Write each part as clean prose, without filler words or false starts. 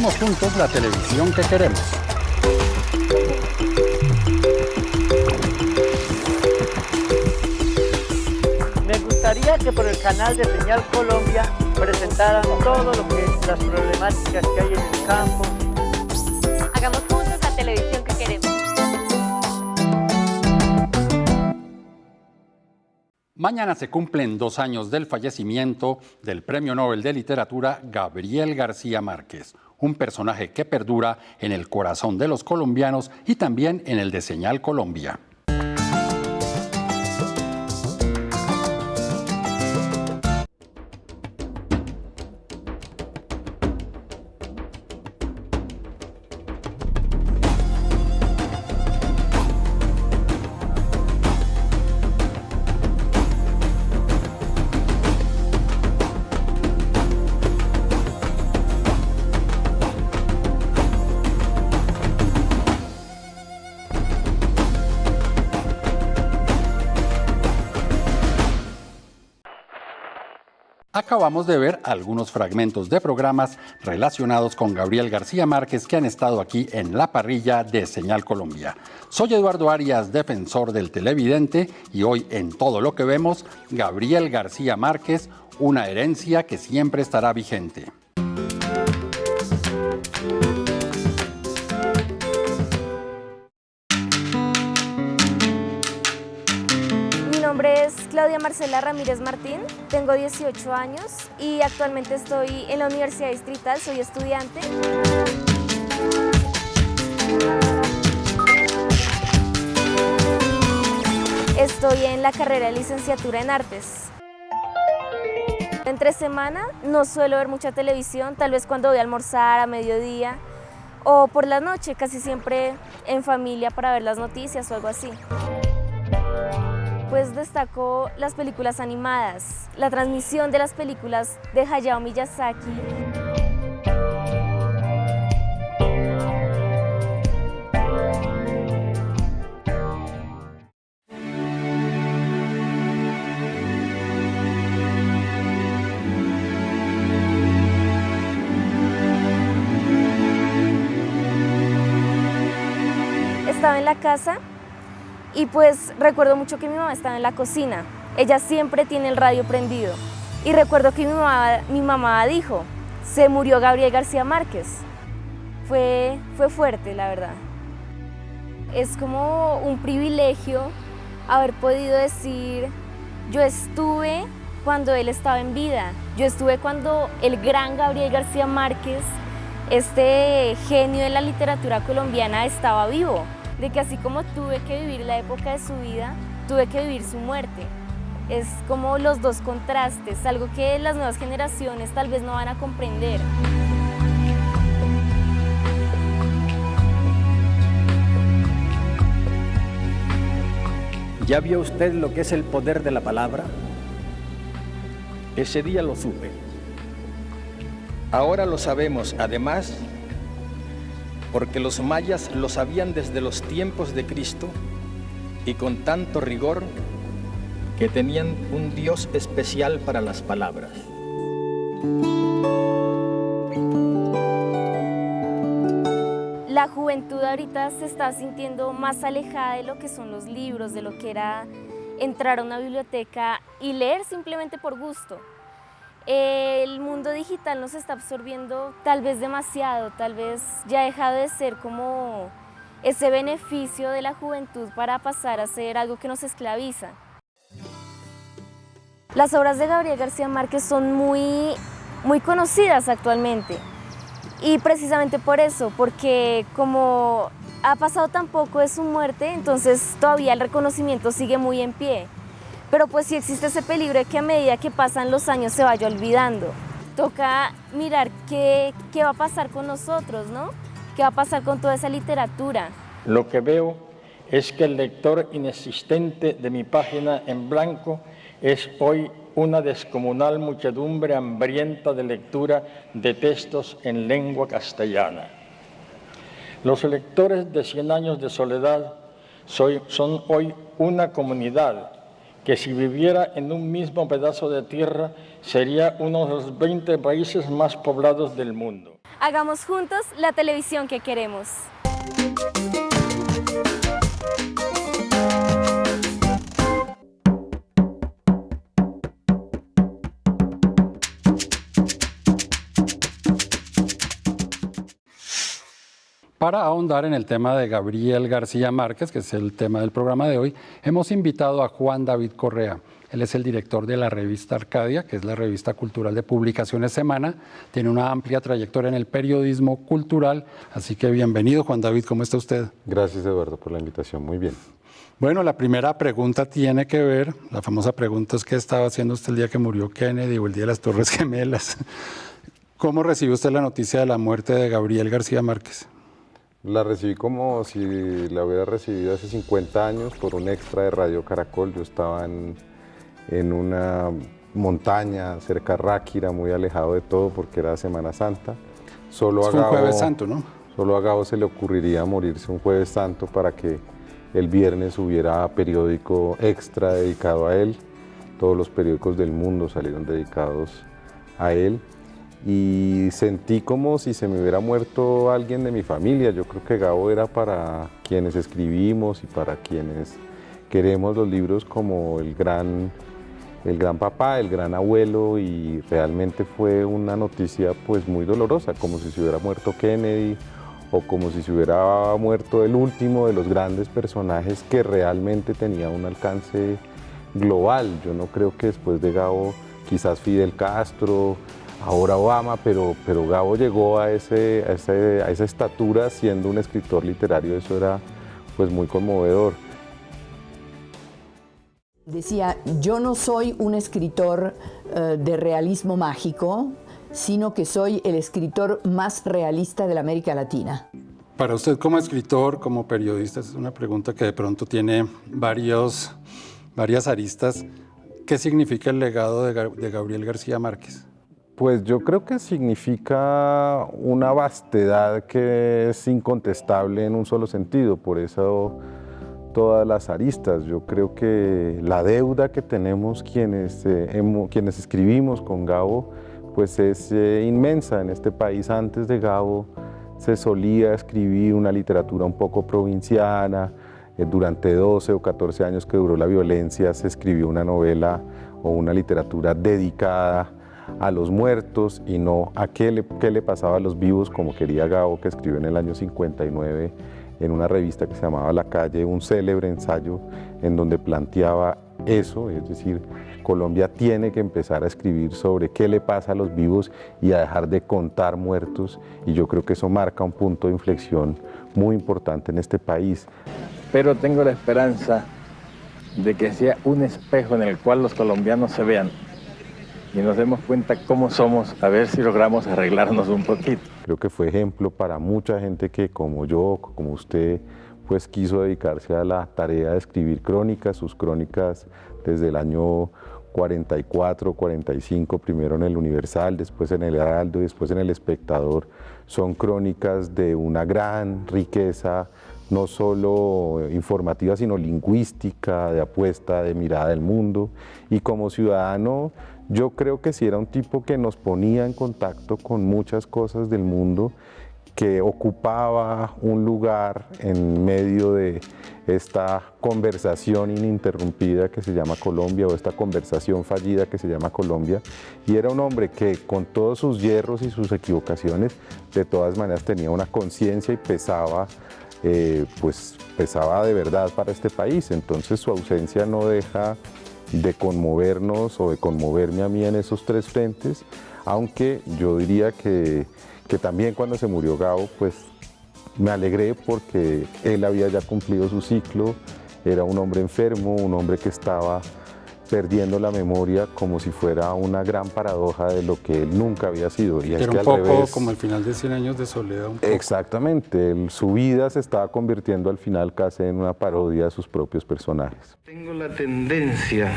Hagamos juntos la televisión que queremos. Me gustaría que por el canal de Señal Colombia presentaran todo lo que es las problemáticas que hay en el campo. Hagamos juntos la televisión que queremos. Mañana se cumplen 2 años del fallecimiento del Premio Nobel de Literatura Gabriel García Márquez, un personaje que perdura en el corazón de los colombianos y también en el de Señal Colombia. Acabamos de ver algunos fragmentos de programas relacionados con Gabriel García Márquez que han estado aquí en la parrilla de Señal Colombia. Soy Eduardo Arias, defensor del televidente, y hoy en Todo lo que vemos, Gabriel García Márquez, una herencia que siempre estará vigente. Mi nombre es Claudia Marcela Ramírez Martín, tengo 18 años y actualmente estoy en la Universidad Distrital, soy estudiante. Estoy en la carrera de licenciatura en artes. Entre semana no suelo ver mucha televisión, tal vez cuando voy a almorzar a mediodía o por la noche, casi siempre en familia para ver las noticias o algo así. Pues destaco las películas animadas, la transmisión de las películas de Hayao Miyazaki. Estaba en la casa y pues recuerdo mucho que mi mamá estaba en la cocina. Ella siempre tiene el radio prendido. Y recuerdo que mi mamá dijo, se murió Gabriel García Márquez. Fue fuerte, la verdad. Es como un privilegio haber podido decir, yo estuve cuando él estaba en vida. Yo estuve cuando el gran Gabriel García Márquez, este genio de la literatura colombiana, estaba vivo. De que así como tuve que vivir la época de su vida, tuve que vivir su muerte. Es como los dos contrastes, algo que las nuevas generaciones tal vez no van a comprender. ¿Ya vio usted lo que es el poder de la palabra? Ese día lo supe. Ahora lo sabemos, además, porque los mayas lo sabían desde los tiempos de Cristo y con tanto rigor que tenían un Dios especial para las palabras. La juventud ahorita se está sintiendo más alejada de lo que son los libros, de lo que era entrar a una biblioteca y leer simplemente por gusto. El mundo digital nos está absorbiendo tal vez demasiado, tal vez ya ha dejado de ser como ese beneficio de la juventud para pasar a ser algo que nos esclaviza. Las obras de Gabriel García Márquez son muy conocidas actualmente y precisamente por eso, porque como ha pasado tan poco de su muerte, entonces todavía el reconocimiento sigue muy en pie. Pero pues sí existe ese peligro de que a medida que pasan los años se vaya olvidando. Toca mirar qué va a pasar con nosotros, ¿no? ¿Qué va a pasar con toda esa literatura? Lo que veo es que el lector inexistente de mi página en blanco es hoy una descomunal muchedumbre hambrienta de lectura de textos en lengua castellana. Los lectores de 100 años de soledad son hoy una comunidad que si viviera en un mismo pedazo de tierra sería uno de los 20 países más poblados del mundo. Hagamos juntos la televisión que queremos. Para ahondar en el tema de Gabriel García Márquez, que es el tema del programa de hoy, hemos invitado a Juan David Correa. Él es el director de la revista Arcadia, que es la revista cultural de Publicaciones Semana. Tiene una amplia trayectoria en el periodismo cultural, así que bienvenido, Juan David, ¿cómo está usted? Gracias, Eduardo, por la invitación, muy bien. Bueno, la primera pregunta tiene que ver, la famosa pregunta es ¿qué estaba haciendo usted el día que murió Kennedy o el día de las Torres Gemelas? ¿Cómo recibió usted la noticia de la muerte de Gabriel García Márquez? La recibí como si la hubiera recibido hace 50 años por un extra de Radio Caracol. Yo estaba en una montaña cerca de Ráquira, muy alejado de todo porque era Semana Santa. Solo fue un Jueves Santo, ¿no? Solo a Gabo se le ocurriría morirse un Jueves Santo para que el viernes hubiera periódico extra dedicado a él. Todos los periódicos del mundo salieron dedicados a él. Y sentí como si se me hubiera muerto alguien de mi familia. Yo creo que Gabo era para quienes escribimos y para quienes queremos los libros como el gran papá, el gran abuelo, y realmente fue una noticia pues muy dolorosa, como si se hubiera muerto Kennedy o como si se hubiera muerto el último de los grandes personajes que realmente tenía un alcance global. Yo no creo que después de Gabo quizás Fidel Castro, ahora Obama, pero Gabo llegó a esa estatura siendo un escritor literario. Eso era pues muy conmovedor. Decía, yo no soy un escritor de realismo mágico, sino que soy el escritor más realista de la América Latina. Para usted como escritor, como periodista, es una pregunta que de pronto tiene varias aristas. ¿Qué significa el legado de Gabriel García Márquez? Pues yo creo que significa una vastedad que es incontestable en un solo sentido, por eso todas las aristas. Yo creo que la deuda que tenemos quienes escribimos con Gabo pues es inmensa en este país. Antes de Gabo se solía escribir una literatura un poco provinciana. Durante 12 o 14 años que duró la violencia se escribió una novela o una literatura dedicada a los muertos y no a qué le pasaba a los vivos, como quería Gabo, que escribió en el año 59 en una revista que se llamaba La Calle, un célebre ensayo en donde planteaba eso, es decir, Colombia tiene que empezar a escribir sobre qué le pasa a los vivos y a dejar de contar muertos, y yo creo que eso marca un punto de inflexión muy importante en este país. Pero tengo la esperanza de que sea un espejo en el cual los colombianos se vean y nos demos cuenta cómo somos, a ver si logramos arreglarnos un poquito. Creo que fue ejemplo para mucha gente que, como yo, como usted, pues quiso dedicarse a la tarea de escribir crónicas, sus crónicas desde el año 44, 45, primero en el Universal, después en el Heraldo y después en el Espectador. Son crónicas de una gran riqueza, no solo informativa, sino lingüística, de apuesta, de mirada del mundo. Y como ciudadano, yo creo que sí era un tipo que nos ponía en contacto con muchas cosas del mundo, que ocupaba un lugar en medio de esta conversación ininterrumpida que se llama Colombia, o esta conversación fallida que se llama Colombia, y era un hombre que con todos sus hierros y sus equivocaciones, de todas maneras tenía una conciencia y pesaba de verdad para este país. Entonces su ausencia no deja de conmovernos o de conmoverme a mí en esos tres frentes, aunque yo diría que también cuando se murió Gabo, pues me alegré porque él había ya cumplido su ciclo, era un hombre enfermo, un hombre que estaba perdiendo la memoria como si fuera una gran paradoja de lo que él nunca había sido. Y era un poco como el final de 100 años de soledad. Un poco. Exactamente, su vida se estaba convirtiendo al final casi en una parodia de sus propios personajes. Tengo la tendencia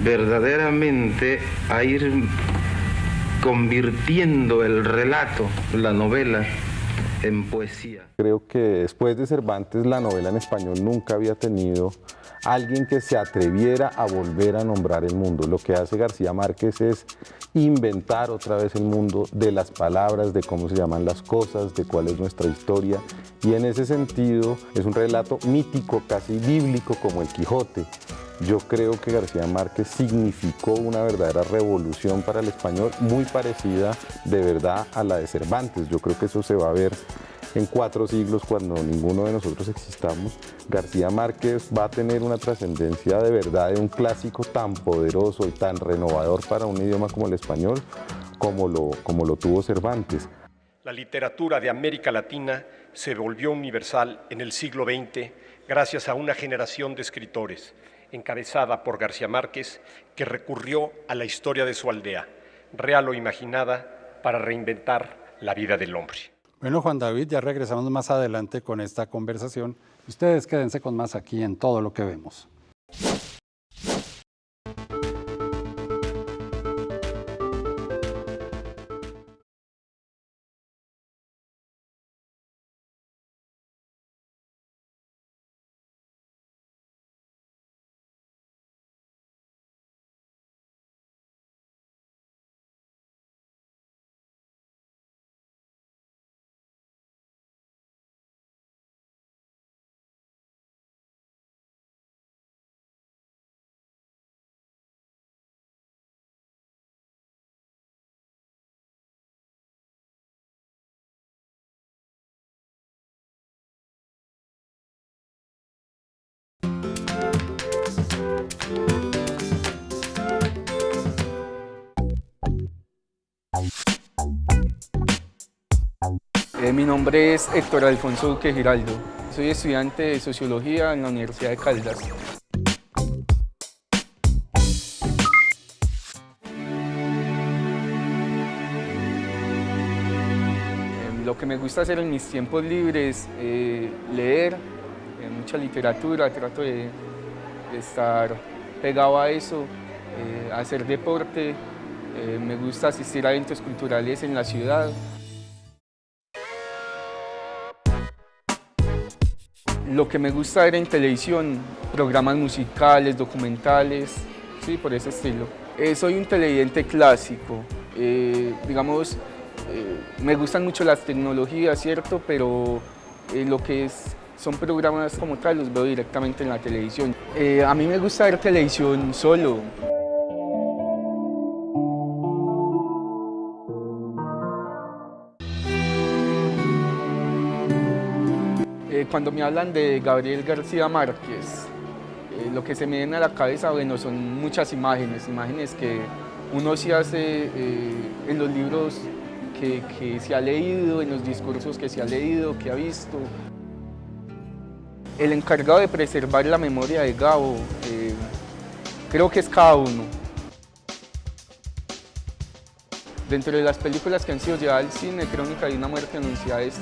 verdaderamente a ir convirtiendo el relato, la novela, en poesía. Creo que después de Cervantes la novela en español nunca había tenido alguien que se atreviera a volver a nombrar el mundo. Lo que hace García Márquez es inventar otra vez el mundo de las palabras, de cómo se llaman las cosas, de cuál es nuestra historia, y en ese sentido es un relato mítico, casi bíblico, como el Quijote. Yo creo que García Márquez significó una verdadera revolución para el español, muy parecida de verdad a la de Cervantes. Yo creo que eso se va a ver en 4 siglos, cuando ninguno de nosotros existamos. García Márquez va a tener una trascendencia de verdad de un clásico tan poderoso y tan renovador para un idioma como el español, como lo tuvo Cervantes. La literatura de América Latina se volvió universal en el siglo XX gracias a una generación de escritores, encabezada por García Márquez, que recurrió a la historia de su aldea, real o imaginada, para reinventar la vida del hombre. Bueno, Juan David, ya regresamos más adelante con esta conversación. Ustedes quédense con más aquí en Todo lo que vemos. Mi nombre es Héctor Alfonso Duque Giraldo. Soy estudiante de Sociología en la Universidad de Caldas. Lo que me gusta hacer en mis tiempos libres, leer mucha literatura, trato de estar pegado a eso, hacer deporte, me gusta asistir a eventos culturales en la ciudad. Lo que me gusta ver en televisión, programas musicales, documentales, sí, por ese estilo. Soy un televidente clásico, digamos, me gustan mucho las tecnologías, ¿cierto? Pero lo que son programas como tal los veo directamente en la televisión. A mí me gusta ver televisión solo. Cuando me hablan de Gabriel García Márquez, lo que se me viene a la cabeza, bueno, son muchas imágenes que uno se hace en los libros que se ha leído, en los discursos que se ha leído, que ha visto. El encargado de preservar la memoria de Gabo, creo que es cada uno. Dentro de las películas que han sido llevadas al cine, Crónica de una muerte anunciada es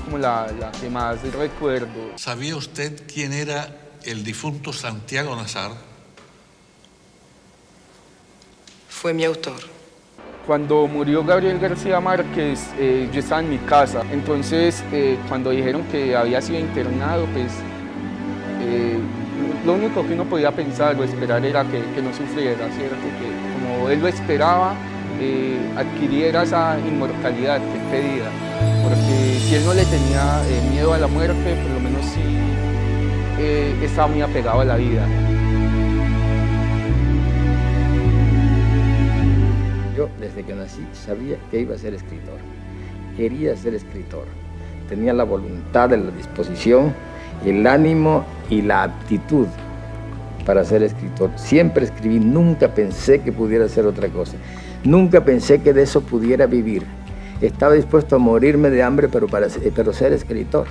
como la que más recuerdo. ¿Sabía usted quién era el difunto Santiago Nazar? Fue mi autor. Cuando murió Gabriel García Márquez, yo estaba en mi casa. Entonces, cuando dijeron que había sido internado, pues lo único que uno podía pensar o esperar era que no sufriera, ¿cierto? Que como él lo esperaba, adquiriera esa inmortalidad que él pedía. Porque si él no le tenía miedo a la muerte, por lo menos sí estaba muy apegado a la vida. Yo desde que nací sabía que iba a ser escritor, quería ser escritor, tenía la voluntad, la disposición, el ánimo y la aptitud para ser escritor. Siempre escribí, nunca pensé que pudiera hacer otra cosa, nunca pensé que de eso pudiera vivir. Estaba dispuesto a morirme de hambre, pero ser escritor.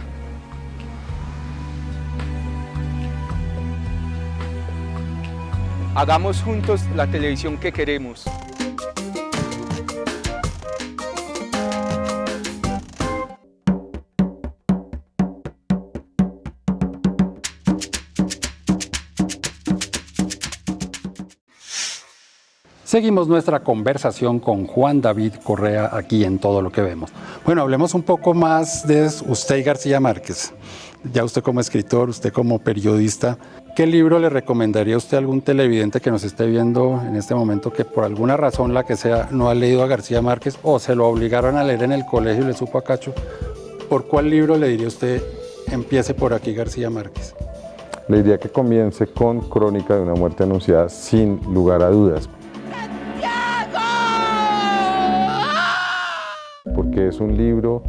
Hagamos juntos la televisión que queremos. Seguimos nuestra conversación con Juan David Correa aquí en Todo lo que vemos. Bueno, hablemos un poco más de usted y García Márquez. Ya usted como escritor, usted como periodista, ¿qué libro le recomendaría a usted a algún televidente que nos esté viendo en este momento que por alguna razón, la que sea, no ha leído a García Márquez o se lo obligaron a leer en el colegio y le supo a cacho? ¿Por cuál libro le diría usted, empiece por aquí García Márquez? Le diría que comience con Crónica de una muerte anunciada, sin lugar a dudas. Porque es un libro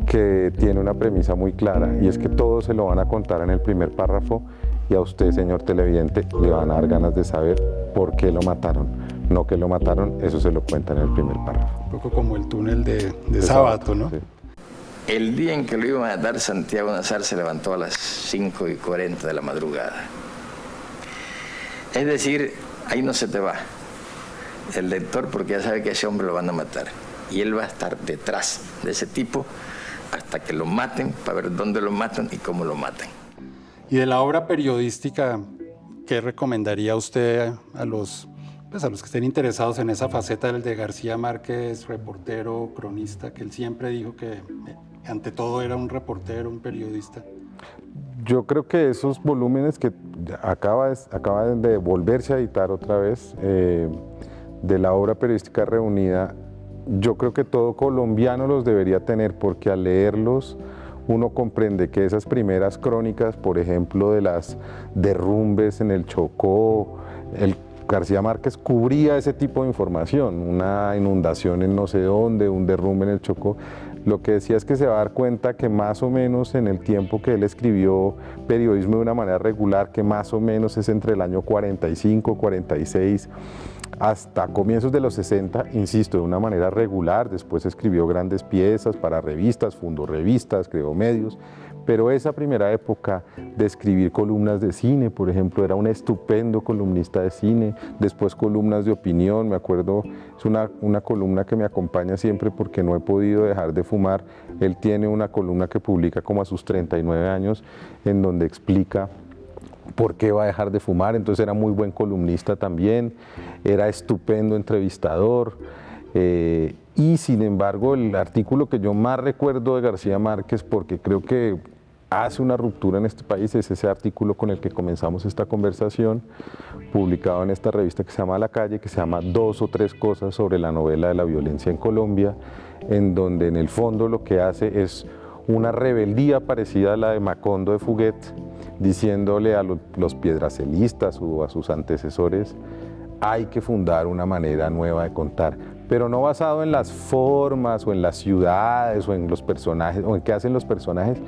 que tiene una premisa muy clara y es que todo se lo van a contar en el primer párrafo y a usted, señor televidente, le van a dar ganas de saber por qué lo mataron. No que lo mataron, eso se lo cuentan en el primer párrafo. Un poco como el túnel de Sábato, ¿no? Sí. El día en que lo iban a matar, Santiago Nazar se levantó a las 5:40 de la madrugada. Es decir, ahí no se te va el lector porque ya sabe que a ese hombre lo van a matar. Y él va a estar detrás de ese tipo hasta que lo maten, para ver dónde lo matan y cómo lo matan. Y de la obra periodística, ¿qué recomendaría usted a los que estén interesados en esa faceta del de García Márquez, reportero, cronista, que él siempre dijo que ante todo era un reportero, un periodista? Yo creo que esos volúmenes que acaban de volverse a editar otra vez, de la obra periodística reunida, yo creo que todo colombiano los debería tener, porque al leerlos uno comprende que esas primeras crónicas, por ejemplo, de las derrumbes en el Chocó, García Márquez cubría ese tipo de información, una inundación en no sé dónde, un derrumbe en el Chocó. Lo que decía es que se va a dar cuenta que más o menos en el tiempo que él escribió periodismo de una manera regular, que más o menos es entre el año 45, 46, hasta comienzos de los 60, insisto, de una manera regular. Después escribió grandes piezas para revistas, fundó revistas, creó medios, pero esa primera época de escribir columnas de cine, por ejemplo, era un estupendo columnista de cine. Después columnas de opinión, me acuerdo, es una columna que me acompaña siempre porque no he podido dejar de fumar. Él tiene una columna que publica como a sus 39 años en donde explica por qué va a dejar de fumar. Entonces era muy buen columnista también, era estupendo entrevistador, y sin embargo el artículo que yo más recuerdo de García Márquez, porque creo que hace una ruptura en este país, es ese artículo con el que comenzamos esta conversación, publicado en esta revista que se llama La Calle, que se llama 2 o 3 cosas sobre la novela de la violencia en Colombia, en donde en el fondo lo que hace es una rebeldía parecida a la de Macondo de Fuguet, diciéndole a los piedracelistas o a sus antecesores: hay que fundar una manera nueva de contar, pero no basado en las formas o en las ciudades o en los personajes o en qué hacen los personajes,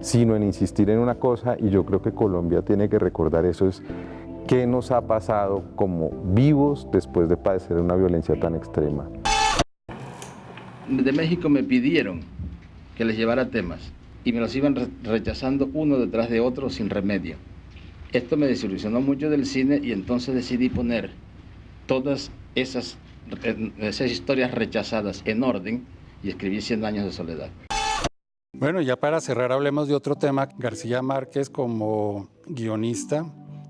sino en insistir en una cosa. Y yo creo que Colombia tiene que recordar eso, es qué nos ha pasado como vivos después de padecer una violencia tan extrema. De México me pidieron que les llevara temas y me los iban rechazando uno detrás de otro sin remedio. Esto me desilusionó mucho del cine y entonces decidí poner todas esas historias rechazadas en orden y escribí 100 años de soledad. Bueno, ya para cerrar hablemos de otro tema, García Márquez como guionista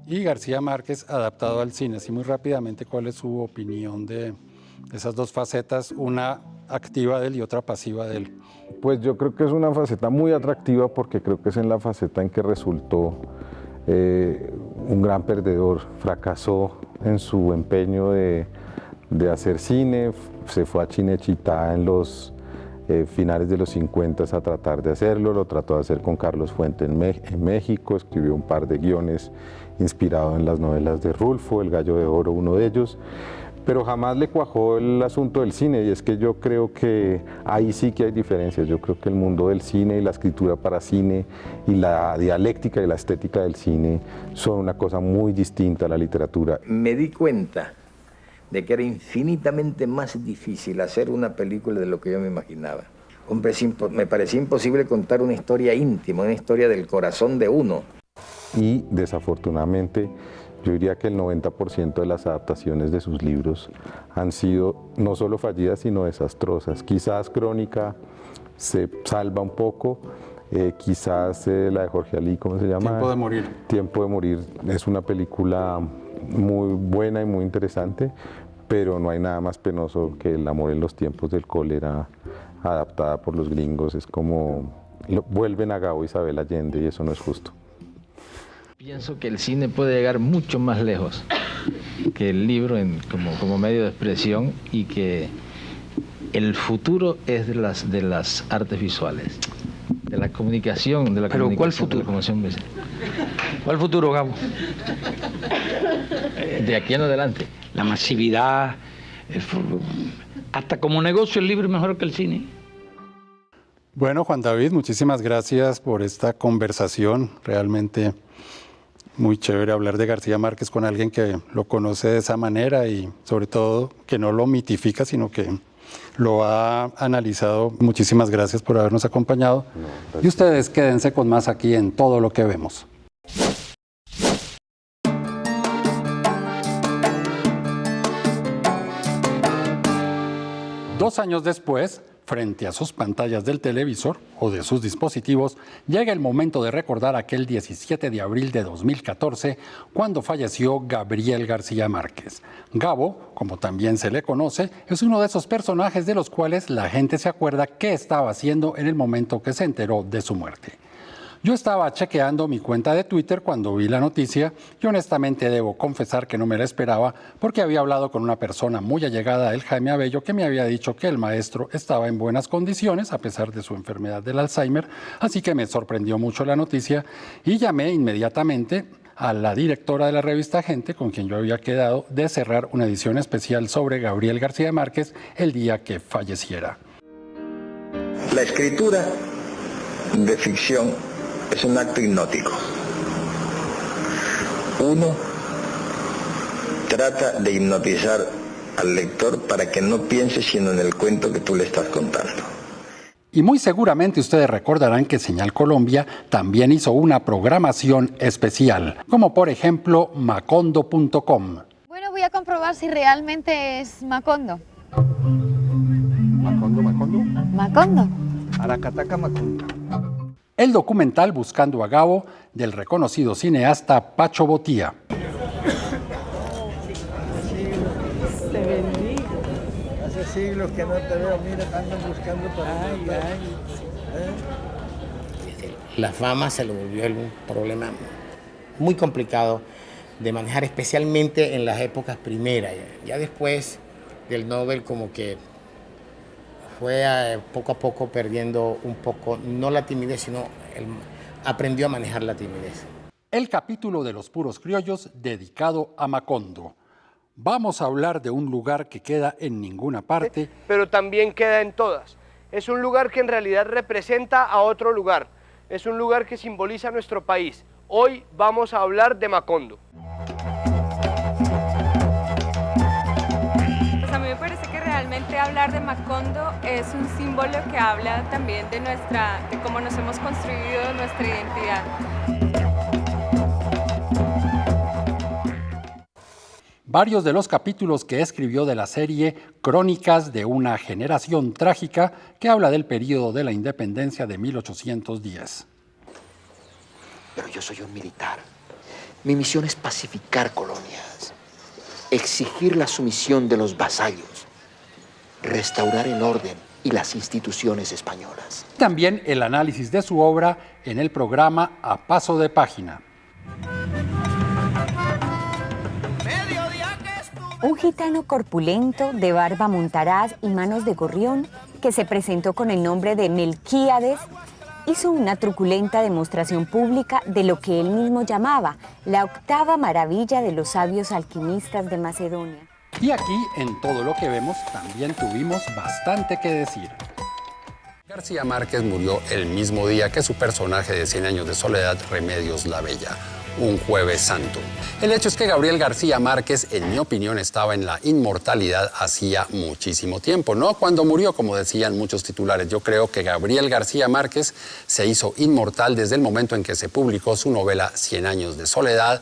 y García Márquez adaptado al cine. Así muy rápidamente, ¿cuál es su opinión de esas dos facetas, una activa de él y otra pasiva de él? Pues yo creo que es una faceta muy atractiva porque creo que es en la faceta en que resultó un gran perdedor. Fracasó en su empeño de hacer cine, se fue a Chinechita en los finales de los 50 a tratar de hacerlo, lo trató de hacer con Carlos Fuente en México, escribió un par de guiones inspirados en las novelas de Rulfo, El Gallo de Oro, uno de ellos, pero jamás le cuajó el asunto del cine, y es que yo creo que ahí sí que hay diferencias. Yo creo que el mundo del cine y la escritura para cine y la dialéctica y la estética del cine son una cosa muy distinta a la literatura. Me di cuenta de que era infinitamente más difícil hacer una película de lo que yo me imaginaba. Hombre, me parecía imposible contar una historia íntima, una historia del corazón de uno. Y desafortunadamente, yo diría que el 90% de las adaptaciones de sus libros han sido no solo fallidas, sino desastrosas. Quizás Crónica se salva un poco, quizás la de Jorge Alí, ¿cómo se llama? Tiempo de morir. Tiempo de morir es una película muy buena y muy interesante, pero no hay nada más penoso que El amor en los tiempos del cólera adaptada por los gringos. Es como vuelven a Gabo Isabel Allende y eso no es justo. Pienso que el cine puede llegar mucho más lejos que el libro como medio de expresión, y que el futuro es de las artes visuales, de la comunicación, de la ¿Pero comunicación. cuál futuro? ¿Cuál futuro, Gabo? De aquí en adelante. La masividad, hasta como negocio el libro es mejor que el cine. Bueno, Juan David, muchísimas gracias por esta conversación. Realmente muy chévere hablar de García Márquez con alguien que lo conoce de esa manera y sobre todo que no lo mitifica, sino que lo ha analizado. Muchísimas gracias por habernos acompañado. Y ustedes quédense con más aquí en Todo lo que vemos. Dos años después, frente a sus pantallas del televisor o de sus dispositivos, llega el momento de recordar aquel 17 de abril de 2014, cuando falleció Gabriel García Márquez. Gabo, como también se le conoce, es uno de esos personajes de los cuales la gente se acuerda qué estaba haciendo en el momento que se enteró de su muerte. Yo estaba chequeando mi cuenta de Twitter cuando vi la noticia y honestamente debo confesar que no me la esperaba, porque había hablado con una persona muy allegada a él, Jaime Abello, que me había dicho que el maestro estaba en buenas condiciones a pesar de su enfermedad del Alzheimer, así que me sorprendió mucho la noticia y llamé inmediatamente a la directora de la revista Gente, con quien yo había quedado de cerrar una edición especial sobre Gabriel García Márquez el día que falleciera. La escritura de ficción es un acto hipnótico. Uno trata de hipnotizar al lector para que no piense sino en el cuento que tú le estás contando. Y muy seguramente ustedes recordarán que Señal Colombia también hizo una programación especial, como por ejemplo Macondo.com. Bueno, voy a comprobar si realmente es Macondo. ¿Macondo? Macondo. Aracataca Macondo. El documental Buscando a Gabo, del reconocido cineasta Pacho Botía. Te bendiga. Hace siglos que no te veo, mira, andan buscando para La fama se le volvió un problema muy complicado de manejar, especialmente en las épocas primeras. Ya después del Nobel como que fue poco a poco perdiendo un poco, no la timidez, sino aprendió a manejar la timidez. El capítulo de Los Puros Criollos dedicado a Macondo. Vamos a hablar de un lugar que queda en ninguna parte, pero también queda en todas. Es un lugar que en realidad representa a otro lugar. Es un lugar que simboliza nuestro país. Hoy vamos a hablar de Macondo. Realmente hablar de Macondo es un símbolo que habla también de cómo nos hemos construido nuestra identidad. Varios de los capítulos que escribió de la serie Crónicas de una generación trágica, que habla del periodo de la independencia de 1810. Pero yo soy un militar. Mi misión es pacificar colonias, exigir la sumisión de los vasallos, restaurar el orden y las instituciones españolas. También el análisis de su obra en el programa A Paso de Página. Un gitano corpulento, de barba montaraz y manos de gorrión, que se presentó con el nombre de Melquíades, hizo una truculenta demostración pública de lo que él mismo llamaba la octava maravilla de los sabios alquimistas de Macedonia. Y aquí, en Todo lo que vemos, también tuvimos bastante que decir. García Márquez murió el mismo día que su personaje de 100 años de soledad, Remedios la Bella, un Jueves Santo. El hecho es que Gabriel García Márquez, en mi opinión, estaba en la inmortalidad hacía muchísimo tiempo, ¿no? Cuando murió, como decían muchos titulares. Yo creo que Gabriel García Márquez se hizo inmortal desde el momento en que se publicó su novela 100 años de soledad.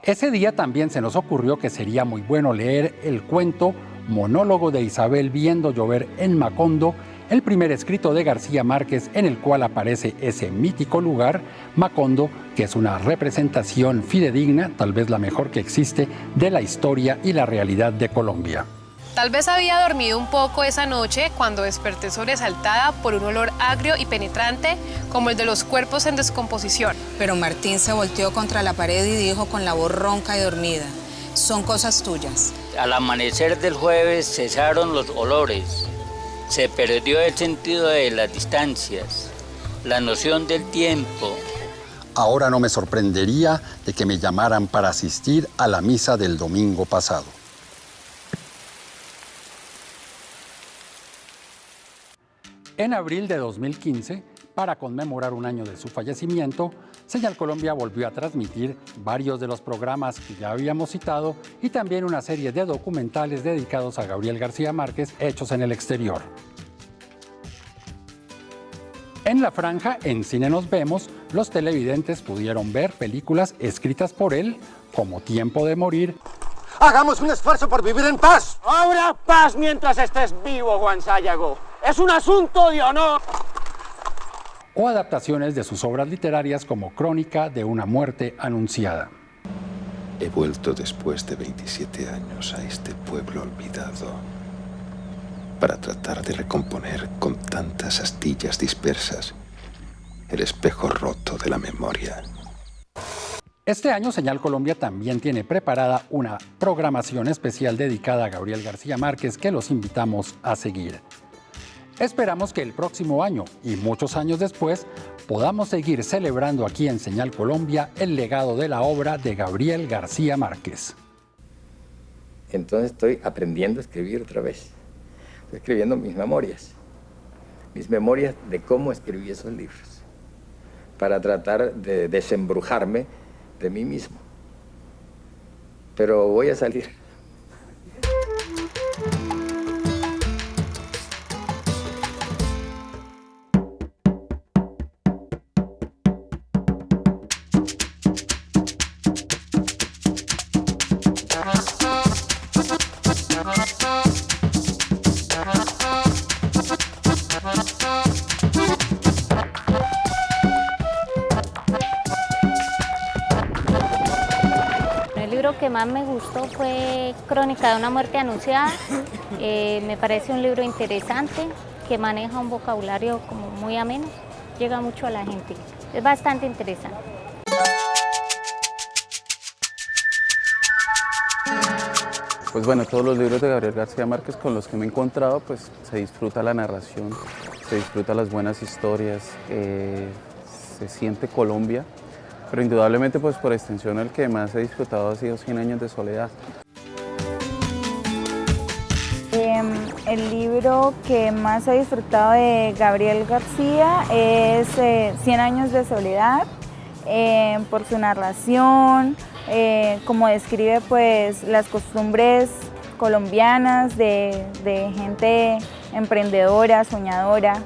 Ese día también se nos ocurrió que sería muy bueno leer el cuento Monólogo de Isabel viendo llover en Macondo, el primer escrito de García Márquez en el cual aparece ese mítico lugar, Macondo, que es una representación fidedigna, tal vez la mejor que existe, de la historia y la realidad de Colombia. Tal vez había dormido un poco esa noche cuando desperté sobresaltada por un olor agrio y penetrante como el de los cuerpos en descomposición. Pero Martín se volteó contra la pared y dijo con la voz ronca y dormida: son cosas tuyas. Al amanecer del jueves cesaron los olores, se perdió el sentido de las distancias, la noción del tiempo. Ahora no me sorprendería de que me llamaran para asistir a la misa del domingo pasado. En abril de 2015, para conmemorar un año de su fallecimiento, Señal Colombia volvió a transmitir varios de los programas que ya habíamos citado y también una serie de documentales dedicados a Gabriel García Márquez hechos en el exterior. En la franja En Cine Nos Vemos, los televidentes pudieron ver películas escritas por él, como Tiempo de Morir. ¡Hagamos un esfuerzo por vivir en paz! Habrá paz mientras estés vivo, Juan Sayago. Es un asunto de honor. O adaptaciones de sus obras literarias como Crónica de una muerte anunciada. He vuelto después de 27 años a este pueblo olvidado para tratar de recomponer con tantas astillas dispersas el espejo roto de la memoria. Este año Señal Colombia también tiene preparada una programación especial dedicada a Gabriel García Márquez que los invitamos a seguir. Esperamos que el próximo año y muchos años después podamos seguir celebrando aquí en Señal Colombia el legado de la obra de Gabriel García Márquez. Entonces estoy aprendiendo a escribir otra vez. Estoy escribiendo mis memorias de cómo escribí esos libros, para tratar de desembrujarme de mí mismo. Pero voy a salir. Que más me gustó fue Crónica de una muerte anunciada. Me parece un libro interesante que maneja un vocabulario como muy ameno, llega mucho a la gente, es bastante interesante. Pues bueno, todos los libros de Gabriel García Márquez con los que me he encontrado, pues se disfruta la narración, se disfruta las buenas historias, se siente Colombia. Pero indudablemente, pues por extensión, el que más he disfrutado ha sido 100 años de soledad. El libro que más he disfrutado de Gabriel García es 100 años de soledad, por su narración, como describe pues las costumbres colombianas de gente emprendedora, soñadora.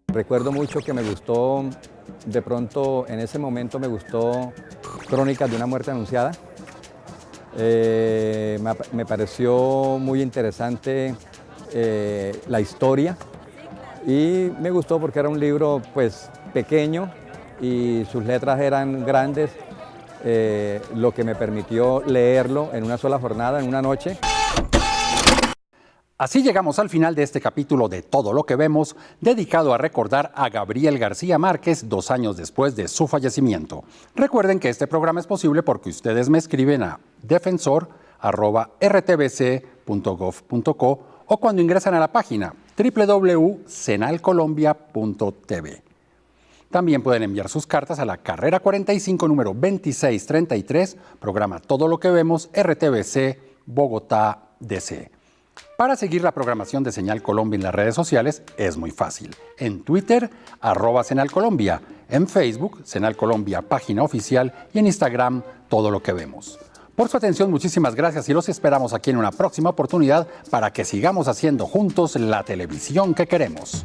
Recuerdo mucho que me gustó, de pronto en ese momento me gustó Crónicas de una muerte anunciada. Me pareció muy interesante la historia y me gustó porque era un libro pues pequeño y sus letras eran grandes, lo que me permitió leerlo en una sola jornada, en una noche. Así llegamos al final de este capítulo de Todo lo que vemos, dedicado a recordar a Gabriel García Márquez 2 años después de su fallecimiento. Recuerden que este programa es posible porque ustedes me escriben a defensor@rtbc.gov.co o cuando ingresan a la página www.senalcolombia.tv. También pueden enviar sus cartas a la carrera 45, número 2633, programa Todo lo que vemos, RTBC, Bogotá, DC. Para seguir la programación de Señal Colombia en las redes sociales es muy fácil. En Twitter, @Señal Colombia, en Facebook, Señal Colombia, página oficial, y en Instagram, Todo lo que vemos. Por su atención, muchísimas gracias y los esperamos aquí en una próxima oportunidad para que sigamos haciendo juntos la televisión que queremos.